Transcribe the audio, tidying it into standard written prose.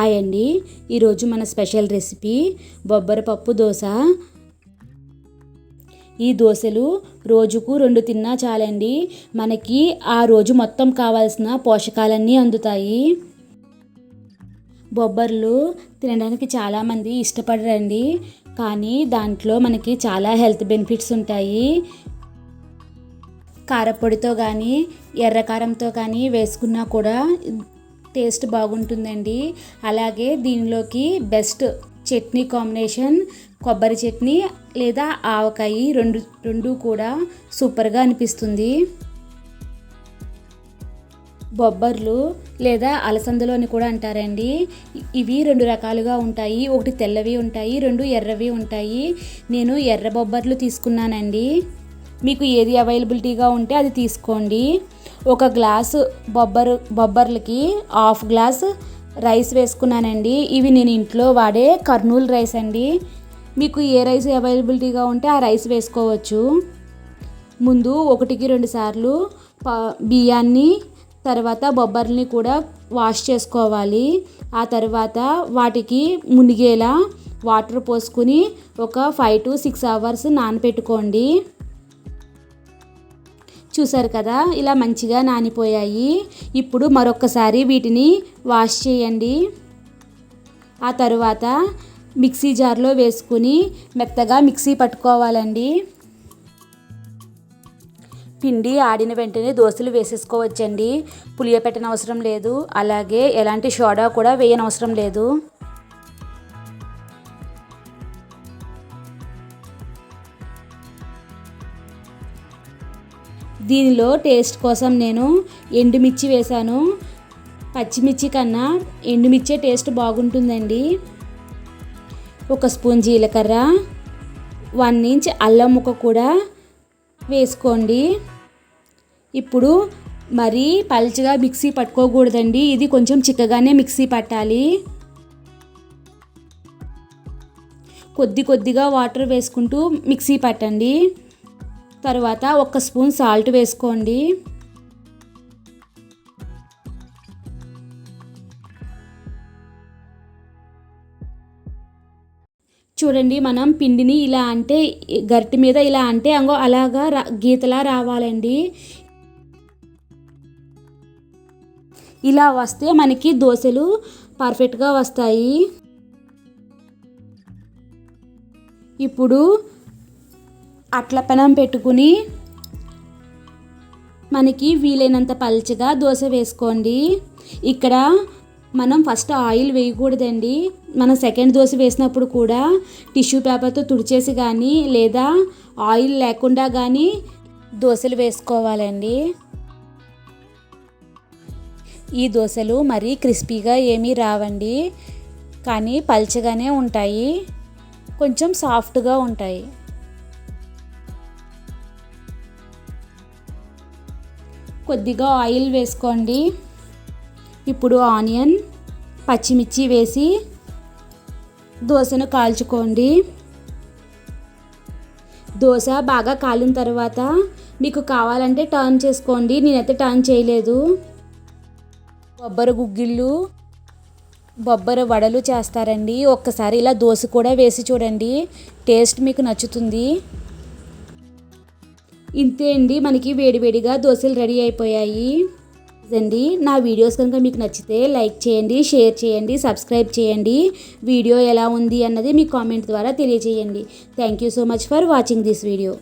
Hi అండి, ఈరోజు మన స్పెషల్ రెసిపీ బొబ్బరపప్పు దోశ. ఈ దోశలు రోజుకు 2 తిన్నా చాలండి. మనకి ఆ రోజు మొత్తం కావాల్సిన పోషకాలన్నీ అందుతాయి. బొబ్బర్లు తినడానికి చాలామంది ఇష్టపడరండి, కానీ దాంట్లో మనకి చాలా హెల్త్ బెనిఫిట్స్ ఉంటాయి. కారపొడితో కానీ ఎర్రకారంతో కానీ వేసుకున్నా కూడా టేస్ట్ బాగుంటుందండి. అలాగే దీనిలోకి బెస్ట్ చట్నీ కాంబినేషన్ కొబ్బరి చట్నీ లేదా ఆవకాయ, రెండు కూడా సూపర్గా అనిపిస్తుంది. బొబ్బర్లు లేదా అలసందలు అని కూడా అంటారండి. ఇవి 2 రకాలుగా ఉంటాయి. ఒకటి తెల్లవి ఉంటాయి, 2 ఎర్రవి ఉంటాయి. నేను ఎర్ర బొబ్బర్లు తీసుకున్నానండి. మీకు ఏది అవైలబిలిటీగా ఉంటే అది తీసుకోండి. 1 గ్లాసు బొబ్బర్లకి 1/2 గ్లాసు రైస్ వేసుకున్నానండి. ఇవి నేను ఇంట్లో వాడే కర్నూలు రైస్ అండి. మీకు ఏ రైస్ అవైలబిలిటీగా ఉంటే ఆ రైస్ వేసుకోవచ్చు. ముందు 1కి 2 సార్లు బియ్యాన్ని తర్వాత బొబ్బర్ని కూడా వాష్ చేసుకోవాలి. ఆ తర్వాత వాటికి మునిగేలా వాటర్ పోసుకుని ఒక 5 to 6 hours నానబెట్టుకోండి. చూసారు కదా, ఇలా మంచిగా నానిపోయాయి. ఇప్పుడు మరొకసారి వీటిని వాష్ చేయండి. ఆ తర్వాత మిక్సీ జార్లో వేసుకుని మెత్తగా మిక్సీ పట్టుకోవాలండి. పిండి ఆడిన వెంటనే దోశలు వేసేసుకోవచ్చండి. పులియపెట్టనవసరం లేదు, అలాగే ఎలాంటి సోడా కూడా వేయనవసరం లేదు. దీనిలో టేస్ట్ కోసం నేను ఎండుమిర్చి వేశాను. పచ్చిమిర్చి కన్నా ఎండుమిర్చే టేస్ట్ బాగుంటుందండి. 1 స్పూన్ జీలకర్ర, 1 ఇంచ్ అల్లం ముక్క కూడా వేసుకోండి. ఇప్పుడు మరీ పల్చగా మిక్సీ పట్టుకోకూడదండి, ఇది కొంచెం చిక్కగానే మిక్సీ పట్టాలి. కొద్దిగా వాటర్ వేసుకుంటూ మిక్సీ పట్టండి. తర్వాత 1 స్పూన్ సాల్ట్ వేసుకోండి. చూడండి, మనం పిండిని ఇలా అంటే గరిటె మీద ఇలా అంటే అలాగా గీతలా రావాలండి. ఇలా వస్తే మనకి దోశలు పర్ఫెక్ట్గా వస్తాయి. ఇప్పుడు అట్ల పెనం పెట్టుకుని మనకి వీలైనంత పల్చగా దోశ వేసుకోండి. ఇక్కడ మనం ఫస్ట్ ఆయిల్ వేయకూడదండి. మనం సెకండ్ దోశ వేసినప్పుడు కూడా టిష్యూ పేపర్తో తుడిచేసి కానీ లేదా ఆయిల్ లేకుండా కానీ దోశలు వేసుకోవాలండి. ఈ దోశలు మరీ క్రిస్పీగా ఏమీ రావండి, కానీ పల్చగానే ఉంటాయి, కొంచెం సాఫ్ట్గా ఉంటాయి. కొద్దిగా ఆయిల్ వేసుకోండి. ఇప్పుడు ఆనియన్, పచ్చిమిర్చి వేసి దోశను కాల్చుకోండి. దోశ బాగా కాలిన తర్వాత మీకు కావాలంటే టర్న్ చేసుకోండి, నేనైతే టర్న్ చేయలేదు. బొబ్బర గుగ్గిళ్ళు, బొబ్బర వడలు చేస్తారండి. ఒక్కసారి ఇలా దోశ కూడా వేసి చూడండి, టేస్ట్ మీకు నచ్చుతుంది. ఇంతే అండి, మనకి వేడివేడిగా దోశలు రెడీ అయిపోయాయి అండి. నా వీడియోస్ కనుక మీకు నచ్చితే లైక్ చేయండి, షేర్ చేయండి, సబ్స్క్రైబ్ చేయండి. వీడియో ఎలా ఉంది అన్నది మీ కామెంట్ ద్వారా తెలియజేయండి. Thank you so much for watching this video.